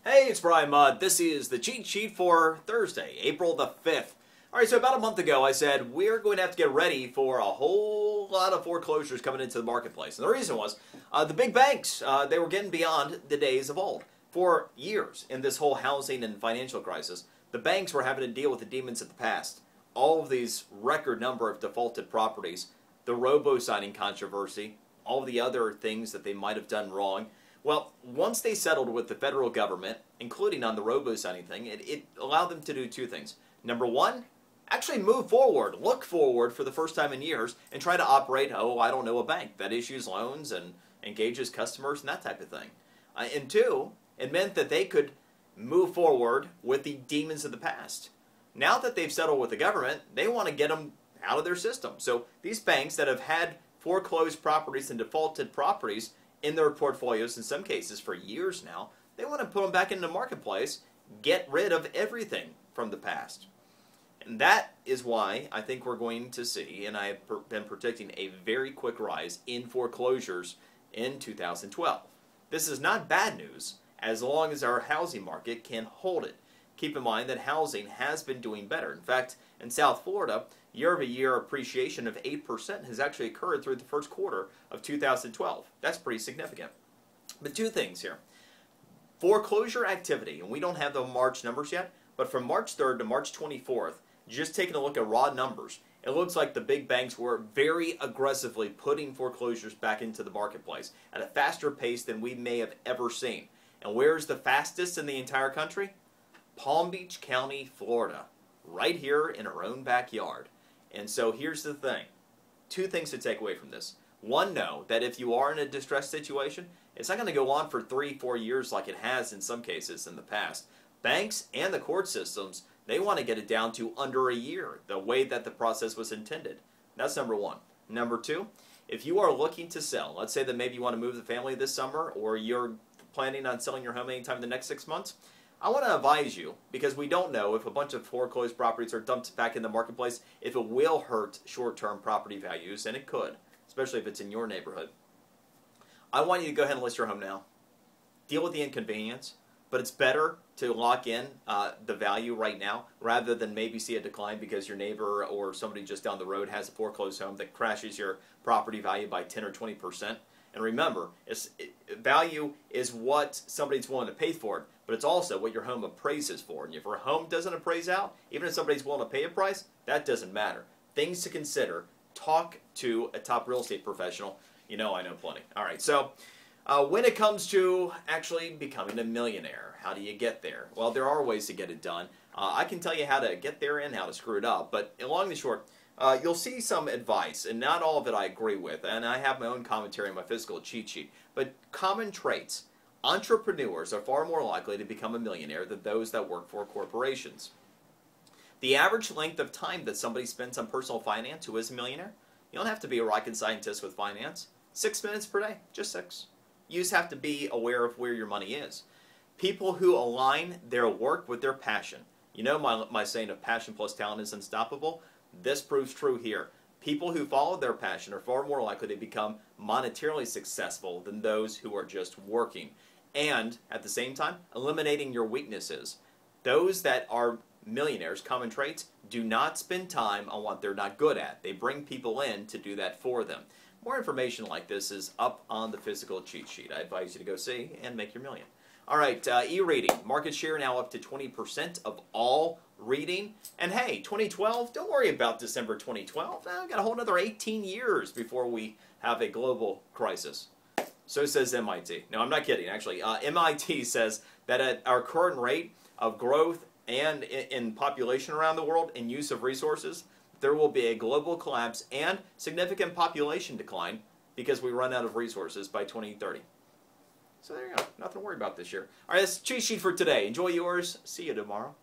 Hey, it's Brian Mudd. This is the cheat sheet for Thursday, April the 5th. Alright, so about a month ago I said we're going to have to get ready for a whole lot of foreclosures coming into the marketplace. And the reason was the big banks, they were getting beyond the days of old. For years in this whole housing and financial crisis, the banks were having to deal with the demons of the past. All of these record number of defaulted properties, the robo-signing controversy, all of the other things that they might have done wrong. Well, once they settled with the federal government, including on the robo-signing thing, it allowed them to do two things. Number one, actually move forward, look forward for the first time in years, and try to operate, a bank that issues loans and engages customers and that type of thing. And two, it meant that they could move forward with the demons of the past. Now that they've settled with the government, they want to get them out of their system. So these banks that have had foreclosed properties and defaulted properties in their portfolios, in some cases for years now, they want to put them back into the marketplace, get rid of everything from the past. And that is why I think we're going to see, and I have been predicting, a very quick rise in foreclosures in 2012. This is not bad news as long as our housing market can hold it. Keep in mind that housing has been doing better. In fact, in South Florida, year-over-year appreciation of 8% has actually occurred through the first quarter of 2012. That's pretty significant. But two things here. Foreclosure activity, and we don't have the March numbers yet, but from March 3rd to March 24th, just taking a look at raw numbers, it looks like the big banks were very aggressively putting foreclosures back into the marketplace at a faster pace than we may have ever seen. And where's the fastest in the entire country? Palm Beach County, Florida, right here in our own backyard. And so here's the thing. Two things to take away from this. One, know that if you are in a distressed situation, it's not going to go on for 3-4 years like it has in some cases in the past. Banks and the court systems, they want to get it down to under a year, the way that the process was intended. That's number one. Number two, if you are looking to sell, let's say that maybe you want to move the family this summer, or you're planning on selling your home anytime in the next 6 months, I want to advise you, because we don't know if a bunch of foreclosed properties are dumped back in the marketplace, if it will hurt short-term property values, and it could, especially if it's in your neighborhood. I want you to go ahead and list your home now. Deal with the inconvenience, but it's better to lock in the value right now rather than maybe see a decline because your neighbor or somebody just down the road has a foreclosed home that crashes your property value by 10 or 20%. And remember, value is what somebody's willing to pay for it, but it's also what your home appraises for. And if your home doesn't appraise out, even if somebody's willing to pay a price, that doesn't matter. Things to consider. Talk to a top real estate professional. You know I know plenty. All right, so when it comes to actually becoming a millionaire, how do you get there? Well, there are ways to get it done. I can tell you how to get there and how to screw it up, but along the short, you'll see some advice, and not all of it I agree with, and I have my own commentary on my physical cheat sheet, but common traits. Entrepreneurs are far more likely to become a millionaire than those that work for corporations. The average length of time that somebody spends on personal finance who is a millionaire, you don't have to be a rocket scientist with finance. 6 minutes per day, just 6. You just have to be aware of where your money is. People who align their work with their passion. You know my saying of passion plus talent is unstoppable? This proves true here. People who follow their passion are far more likely to become monetarily successful than those who are just working. And, at the same time, eliminating your weaknesses. Those that are millionaires, common traits, do not spend time on what they're not good at. They bring people in to do that for them. More information like this is up on the physical cheat sheet. I advise you to go see and make your million. All right, e-reading. Market share now up to 20% of all reading. And hey, 2012, don't worry about December 2012. We've got a whole another 18 years before we have a global crisis. So says MIT. No, I'm not kidding, actually. MIT says that at our current rate of growth and in population around the world and use of resources, there will be a global collapse and significant population decline because we run out of resources by 2030. So there you go. Nothing to worry about this year. All right, that's the cheat sheet for today. Enjoy yours. See you tomorrow.